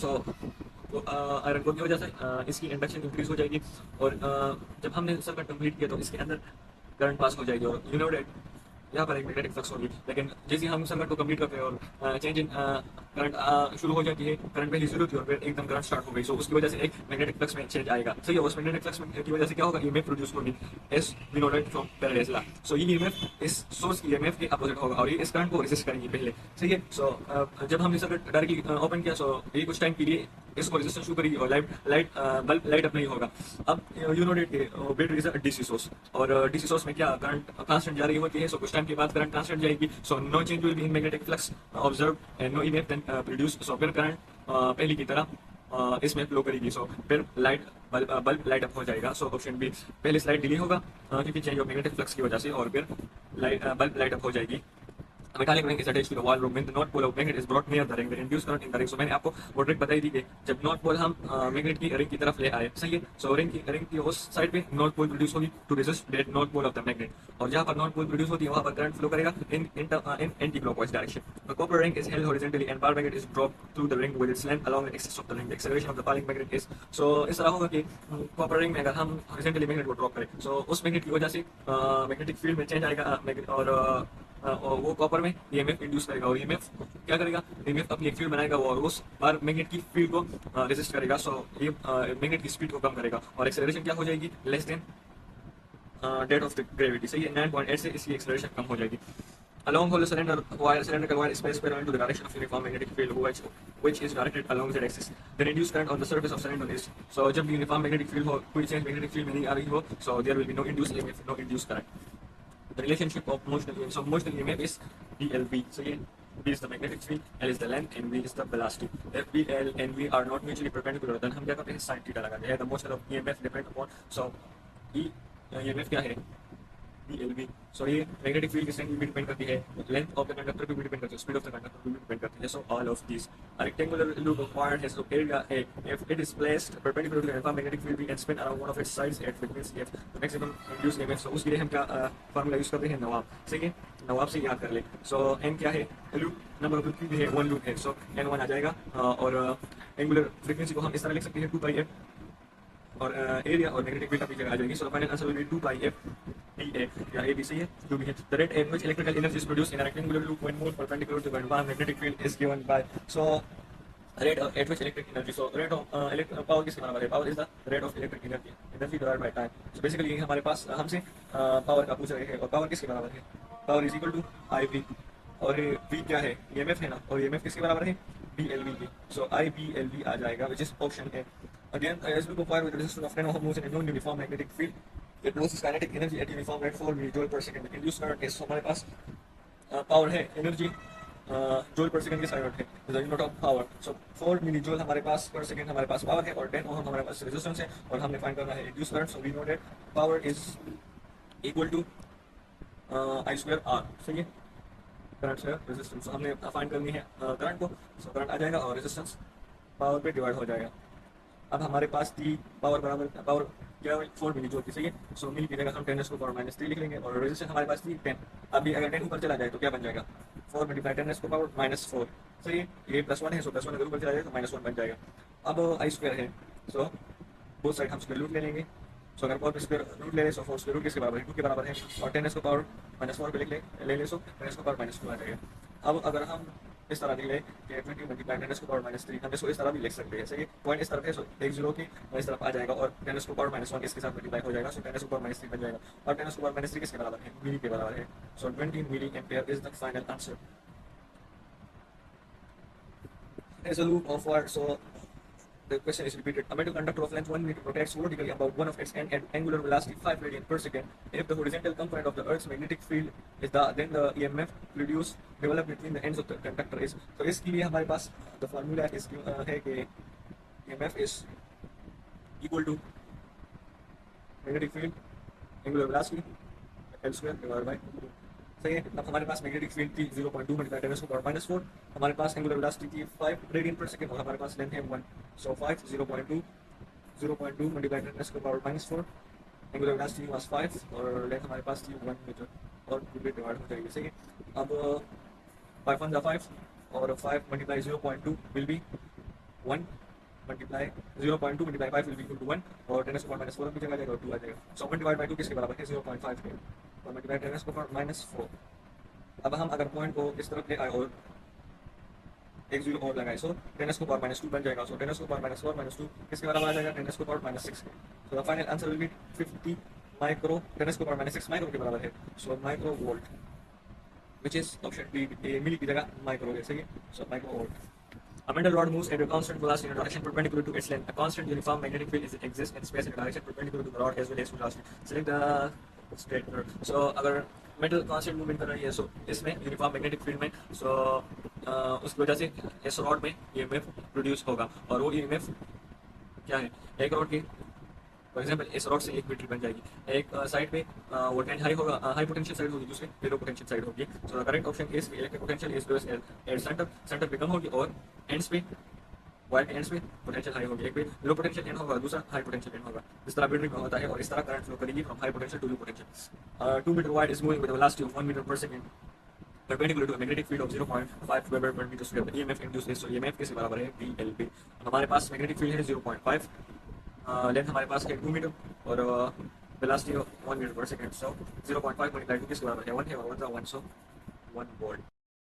So iron core की वजह से इसकी इंडक्शन इंक्रीज हो जाएगी, और जब हमने सर्किट कंप्लीट किया तो इसके अंदर करंट पास हो जाएगी, और यू नो डेट यहाँ पर एक मैग्नेटिक फ्लक्स होगी। लेकिन जैसे हम सर्किट को कंप्लीट करते हैं और चेंज इन करंट शुरू हो जाती है, करंट पहले शुरू थी और फिर एकदम करंट स्टार्ट हो गई, सो उसकी वजह से एक मैग्नेटिक फ्लक्स में चेंज आएगा। सही है, उस मैग्नेटिक फ्लक्स की वजह से क्या होगा, ईएमएफ प्रोड्यूस होगी as we know that from Faraday's law. So ये ईएमएफ इस सोर्स ईएमएफ के अपोजिट होगा और ये इस करंट को रेसिस्ट करेंगी पहले। सही है, सो जब हमने सर्किट डायरेक्टली ओपन किया, सो ये कुछ टाइम के लिए इसको रेजिस्टेंस शुरू करेगी और बल्ब लाइट अप नहीं होगा। अब यू नो डेट के battery is a DC source, और डीसी सोर्स में क्या करंट कांस्टेंट जारी होती है, सो कुछ टाइम के बाद करंट कांस्टेंट जाएगी, so no change will be in magnetic flux observe and no EMF then produce. So फिर करंट पहले की तरह इसमें फ्लो करेगी, सो फिर बल्ब लाइट अप हो जाएगा। सो ऑप्शन बी, पहले स्लाइड डिले होगा क्योंकि चेंज ऑफ मैग्नेटिक फ्लक्स की वजह से, और फिर बल्ब लाइट अप हो जाएगी। Metallic ring is attached to the wall room when the north pole of magnet is brought near the ring the induced current in the ring. So मैंने आपको वो ट्रिक बताई थी कि जब नॉर्थ पोल हम मैग्नेट की रिंग की तरफ ले आए, सही है, सो रिंग की उस साइड पे नॉर्थ पोल प्रोड्यूस होगी to resist that north pole of the magnet, और जहां पर नॉर्थ पोल प्रोड्यूस होती है वहां पर करंट फ्लो करेगा in anti clockwise direction. The copper ring is held horizontally and power magnet is dropped through the ring with its length along the axis of the ring. The acceleration of the falling magnet is, so इस तरह होगा कि copper ring में अगर हम horizontally magnet को drop करें, सो उस मैग्नेट की वजह से मैग्नेटिक फील्ड में चेंज आएगा, और वो कॉपर में ईएमएफ इंड्यूस करेगा, और ईएमएफ क्या करेगा, ईएमएफ अपनी एक फील्ड बनाएगा वो, और उस बार मैग्नेट की फील्ड को रेजिस्ट करेगा। सो ये मैग्नेट की स्पीड को कम करेगा और एक्सेलरेशन क्या हो जाएगी, less than that of the gravity. सही है, 9.8 से इसकी एक्सेलरेशन कम हो जाएगी। Along hollow cylindrical wire space parallel to the direction of uniform magnetic field which is directed along z axis. The induced current on the surface of cylinder is, so जब uniform magnetic field हो, कोई change magnetic field में नहीं आ रही हो, so there will be no induced EMF, no induced current. The relationship of motional EMF, so motional EMF is BLV. So yeah, B is the magnetic field, L is the length, and V is the velocity. If B, L, and V are not mutually perpendicular, then हम क्या करते हैं, sin theta लगाते हैं। The motion of EMF depend upon, so E EMF क्या है, BLV। सो ये magnetic field की स्ट्रेंथ भी डिपेंड करती है, लेंथ ऑफ द कंडक्टर पे भी डिपेंड करती है, स्पीड ऑफ द कंडक्टर पे भी डिपेंड करती है। So all of this, a rectangular loop of wire has an area A. If it is placed perpendicular to the uniform magnetic field B and spin around one of its sides at frequency F, the maximum induced EMF. So उसके लिए हम क्या formula use करते हैं, नवाब। ठीक है, नवाब से याद कर ले। सो n क्या है, लूप नंबर ऑफ लूप भी है, 1 लूप है, सो n1 आ जाएगा, और एंगुलर फ्रीक्वेंसी को हम इस तरह लिख सकते हैं 2πf, और एरिया और मैग्नेटिक फील्ड अपनी जगह आ जाएगी। So final answer will be 2πf DA या ABC है जो भी है। The rate at which electrical energy is produced in a rectangular loop when moved perpendicular to the uniform magnetic field is given by, so rate at which electric energy, so rate of power किसके बराबर है, power is the rate of electric energy divided by time. So basically हमारे पास हमसे power का पूछ रहे हैं, और पावर किसके बराबर है, power is equal to IV, और V क्या है, EMF है ना, और EMF किसके बराबर है, BLV के। सो IBLV आ जाएगा, which is option A. Again, as we go fire with resistance of 10 ohm moves in a non-uniform magnetic field, it loses kinetic energy at uniform rate 4 millijoule per second. The induced current is, so हमारे पास power है, energy joule per second के side है, the unit of power. So 4 milli joule हमारे पास पर second हमारे पास पावर है, और 10 ओम हमारे पास रेजिस्टेंस है, और हमने फाइंड करना है induce current. So we know that power is equal to I²R। सही है, करंट से रेजिस्टेंस हमने फाइंड करनी है करंट को, सो करंट आ जाएगा और रेजिस्टेंस पावर पे डिवाइड हो जाएगा। अब हमारे पास थी पावर बराबर, पावर क्या है, 4 मिली जूल की। सही है, सो मिली की जगह हम 10⁻³ लिख लेंगे, और रेजिस्टेंस हमारे पास थी 10। अभी अगर 10 ऊपर चला जाए तो क्या बन जाएगा, 4 × 10⁻⁻⁴। सही है, ये +1 है, सो +1 अगर ऊपर चला जाए तो -1 बन जाएगा। अब I² है, सो बोथ साइड हम स्क्वायर रूट ले लेंगे। सो अगर 4 स्क्वायर रूट ले लें, सो 4 स्क्वायर रूट किसके बराबर है, 2 के बराबर है, और 10⁻⁻⁴ पे ले लें, सो 10⁻⁻² आ जाएगा। अब अगर हम इस तरह लिख लें कि 20 × 10⁻⁻³ हम इसको इस तरह भी लिख सकते हैं। सही है, पॉइंट इस तरफ है, सो 1 0 की इस तरफ आ जाएगा, और 10⁻⁻1 इसके साथ मल्टीप्लाई हो जाएगा, सो 10⁻³ बन जाएगा, और 10⁻³ किसके बराबर है, मिली के बराबर है। So 20 milli ampere is the final answer. As a loop of wire, so the question is repeated. A metal conductor of length 1 meter rotates vertically about one of its end at angular velocity 5 radian per second. If the horizontal component of the Earth's magnetic field is then the EMF produced developed between the ends of the conductor is. तो इसके लिए हमारे पास the formula is है कि EMF is equal to magnetic field angular velocity L² divided by 2. सही है, अब हमारे पास मैग्नेटिक फील्ड थी 0.2 × 10⁻⁻⁴, हमारे पास एंगुलर वेलोसिटी थी 5 रेडियन पर सेकंड, और हमारे पास लेंथ है 1। सो 5 0.2 × 10⁻⁻⁴, एंगुलर वेलोसिटी वाज 5 और लेंथ हमारे पास थी 1 मीटर, और पूरे डिवाइड हो जाएगी। सही है, अब 5 1 5 और 5 × 0.2 will be 1 multiply 0.2 multiply 5 will be equal to 1 और 10 पावर माइनस 4 भी जगह जाएगा और 2 आ जाएगा। सो 1 डिवाइड बाई 2 किसके बराबर है 0.5 के और मल्टीप्लाई 10 पावर माइनस 4। अब हम अगर पॉइंट को इस तरफ ले आए और एक जीरो और लगाए सो 10 को पावर माइनस 2 बन जाएगा। सो 10 को पावर माइनस 4 माइनस 2 किसके बराबर आ जाएगा 10 को पावर माइनस 6 के। So the final answer will B 50 micro 10 को पावर माइनस 6 माइक्रो के बराबर है। So micro volt which is option B मिली की जगह माइक्रो है, सही है। So micro volt. A metal rod moves at a constant velocity in a direction perpendicular to its length. A constant uniform magnetic field exists in space in a direction perpendicular to the rod as well as to velocity. Select the straightener. So अगर metal constant movement कर रही है सो इसमें uniform magnetic field में सो उसकी वजह से इस रॉड में ईएमएफ प्रोड्यूस होगा और वो ईएमएफ क्या है एक रॉड की फॉर एग्जांपल इस रॉड से एक बैटरी बन जाएगी। एक साइड पे वोल्टेज हाई होगा, हाई पोटेंशियल साइड होगी, दूसरे पे लो पोटेंशियल साइड होगी। So the correct option is electric potential is plus at centre पे कम होगी और एंड्स पे वायर के एंड्स पे पोटेंशियल हाई होगी। एक पे लो पोटेंशियल एंड होगा, दूसरा हाई पोटेंशियल एंड होगा। इस तरह बैटरी में होता है और इस तरह करंट फ्लो करेगी from high potential to low potential. 2 metre wire is moving with a velocity of 1 metre per second perpendicular to a magnetic field of 0.5 Weber per meter square. The EMF induced is so EMF किसके बराबर है VLP। हमारे पास magnetic field है 0.5, length हमारे पास है 2 metre और velocity 1 metre per second. सो 0.5 multiply 2 किसके बराबर है 1 है और 1 1 सो 1 वोल्ट।